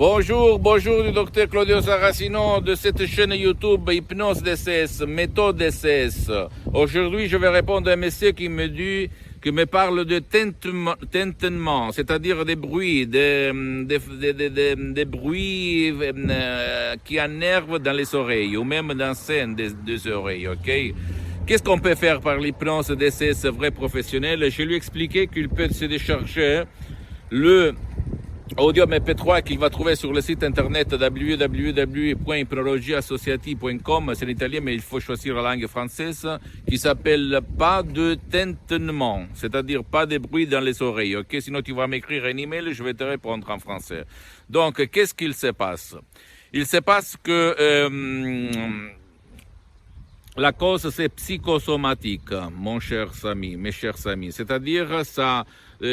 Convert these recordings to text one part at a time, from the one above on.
Bonjour du docteur Claudio Saracino de cette chaîne YouTube Hypnose DCS, méthode DCS. Aujourd'hui, je vais répondre à un monsieur qui me parle de tintement, c'est-à-dire des bruits, des bruits qui énervent dans les oreilles ou même dans scène des oreilles, ok? Qu'est-ce qu'on peut faire par l'hypnose DCS vrai professionnel? Je lui ai expliqué qu'il peut se décharger le audio MP3 qu'il va trouver sur le site internet www.hypnologieassociative.com, c'est en italien mais il faut choisir la langue française, qui s'appelle pas de tintement, c'est-à-dire pas de bruit dans les oreilles, ok? Sinon tu vas m'écrire un email, je vais te répondre en français. Donc qu'est-ce qu'il se passe? Il se passe que la cause c'est psychosomatique, mes chers amis, c'est-à-dire ça.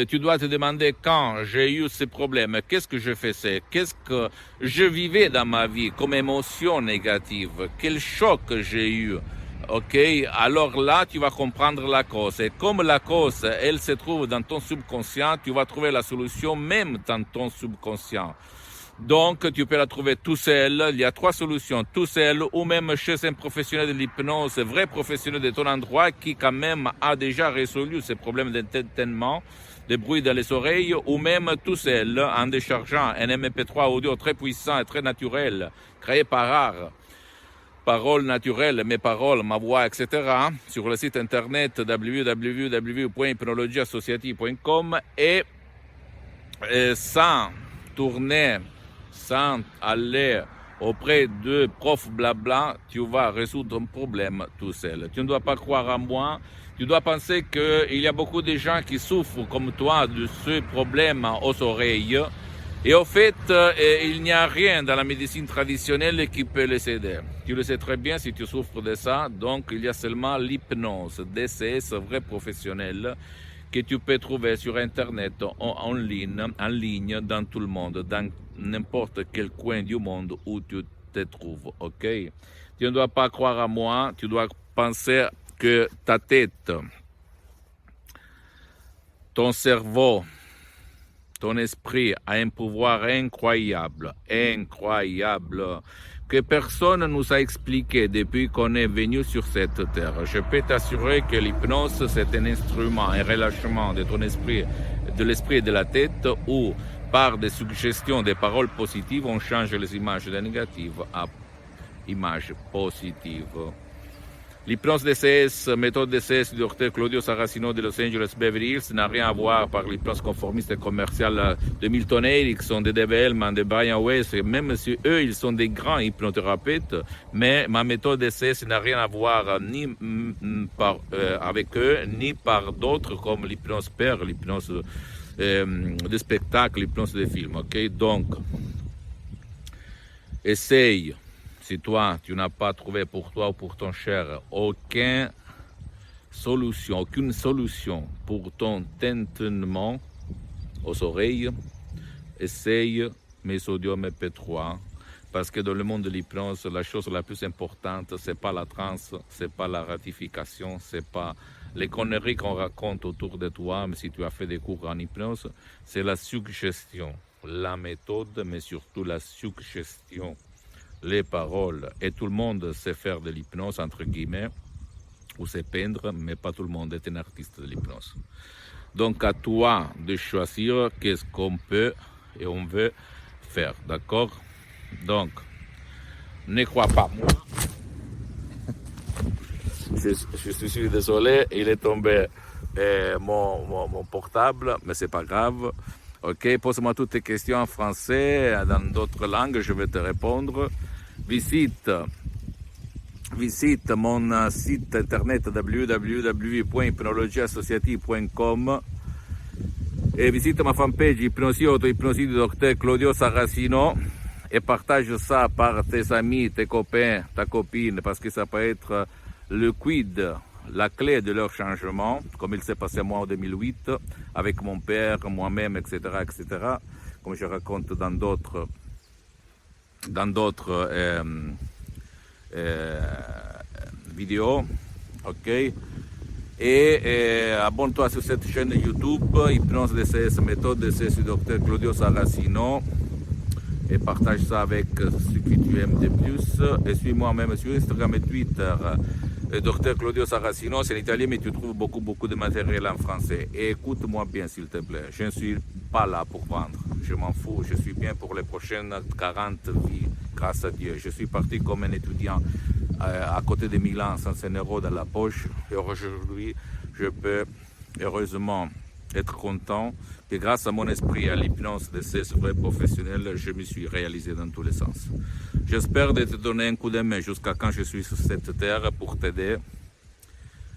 Tu dois te demander quand j'ai eu ces problèmes, qu'est-ce que je faisais, qu'est-ce que je vivais dans ma vie comme émotion négative, quel choc j'ai eu. Ok, alors là tu vas comprendre la cause et comme la cause elle se trouve dans ton subconscient, tu vas trouver la solution même dans ton subconscient. Donc, tu peux la trouver tout seul. Il y a 3 solutions, tout seul ou même chez un professionnel de l'hypnose, vrai professionnel de ton endroit qui quand même a déjà résolu ces problèmes d'entêtement, de bruit dans les oreilles ou même tout seul en déchargeant un MP3 audio très puissant et très naturel, créé par art. Paroles naturelles, mes paroles, ma voix, etc. sur le site internet www.hypnologieassociative.com et sans tourner, sans aller auprès de profs blabla, tu vas résoudre ton problème tout seul. Tu ne dois pas croire à moi, tu dois penser qu'il y a beaucoup de gens qui souffrent comme toi de ce problème aux oreilles. Et au fait, il n'y a rien dans la médecine traditionnelle qui peut les aider. Tu le sais très bien si tu souffres de ça, donc il y a seulement l'hypnose, DCS vrai professionnel, que tu peux trouver sur Internet, en ligne, dans tout le monde, dans n'importe quel coin du monde où tu te trouves, ok? Tu ne dois pas croire à moi, tu dois penser que ta tête, ton cerveau, ton esprit a un pouvoir incroyable, que personne nous a expliqué depuis qu'on est venu sur cette terre. Je peux t'assurer que l'hypnose, c'est un instrument, un relâchement de ton esprit, de l'esprit et de la tête, où, par des suggestions, des paroles positives, on change les images négatives à images positives. L'hypnose DCS, méthode DCS du docteur Claudio Saracino de Los Angeles Beverly Hills n'a rien à voir par l'hypnose conformiste et commerciale de Milton Erickson, de Dave Hellman, de Brian Weiss, même si eux, ils sont des grands hypnothérapeutes, mais ma méthode DCS n'a rien à voir ni avec eux, ni par d'autres comme l'hypnose pair, l'hypnose de spectacle, l'hypnose de film, ok? Donc, essaye. Si toi, tu n'as pas trouvé pour toi ou pour ton cher aucune solution pour ton tintement aux oreilles, essaye mes audios MP3, parce que dans le monde de l'hypnose, la chose la plus importante, c'est pas la transe, c'est pas la ratification, c'est pas les conneries qu'on raconte autour de toi, mais si tu as fait des cours en hypnose, c'est la suggestion, la méthode, mais surtout la suggestion. Les paroles, et tout le monde sait faire de l'hypnose, entre guillemets, ou sait peindre, mais pas tout le monde est un artiste de l'hypnose. Donc à toi de choisir qu'est-ce qu'on peut et on veut faire, d'accord? Donc, ne crois pas moi. Je suis désolé, il est tombé mon portable, mais c'est pas grave. Ok, pose-moi toutes tes questions en français, dans d'autres langues, je vais te répondre. Visite mon site internet www.hypnologieassociative.com et visite ma fanpage Hypnosie Auto-Hypnosie du docteur Claudio Saracino et partage ça par tes amis, tes copains, ta copine, parce que ça peut être le quid, la clé de leur changement, comme il s'est passé moi en 2008, avec mon père, moi-même, etc., comme je raconte dans d'autres vidéos, ok? Et abonne-toi sur cette chaîne YouTube, Hypnose DCS, méthode DCS du docteur Claudio Saracino. et partage ça avec ceux que tu aimes de plus. Et suis-moi même sur Instagram et Twitter. Docteur Claudio Saracino, c'est en italien, mais tu trouves beaucoup de matériel en français. Et écoute-moi bien, s'il te plaît. Je ne suis pas là pour vendre. Je m'en fous. Je suis bien pour les prochaines 40 vies, grâce à Dieu. Je suis parti comme un étudiant à côté de Milan, 105 € dans la poche. Et aujourd'hui, je peux heureusement être content que grâce à mon esprit et à l'hypnose de ces vrais professionnels, je me suis réalisé dans tous les sens. J'espère de te donner un coup de main jusqu'à quand je suis sur cette terre pour t'aider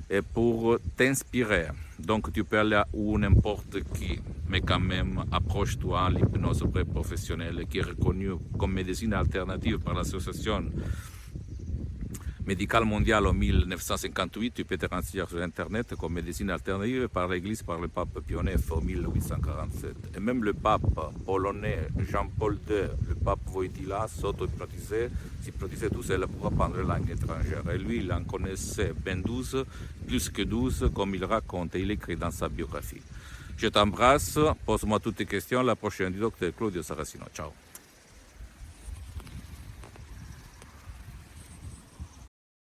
et pour t'inspirer. Donc tu peux aller où n'importe qui, mais quand même approche-toi l'hypnose vraie professionnelle qui est reconnue comme médecine alternative par l'association médicale mondiale en 1958, tu peux te renseigner sur Internet comme médecine alternative par l'Église, par le pape Pie IX en 1847. Et même le pape polonais Jean-Paul II, le pape Wojtyła, s'auto-hypnotisait tout seul pour apprendre la langue étrangère. Et lui, il en connaissait 12, plus que 12, comme il raconte et il écrit dans sa biographie. Je t'embrasse, pose-moi toutes tes questions, la prochaine du docteur Claudio Saracino. Ciao.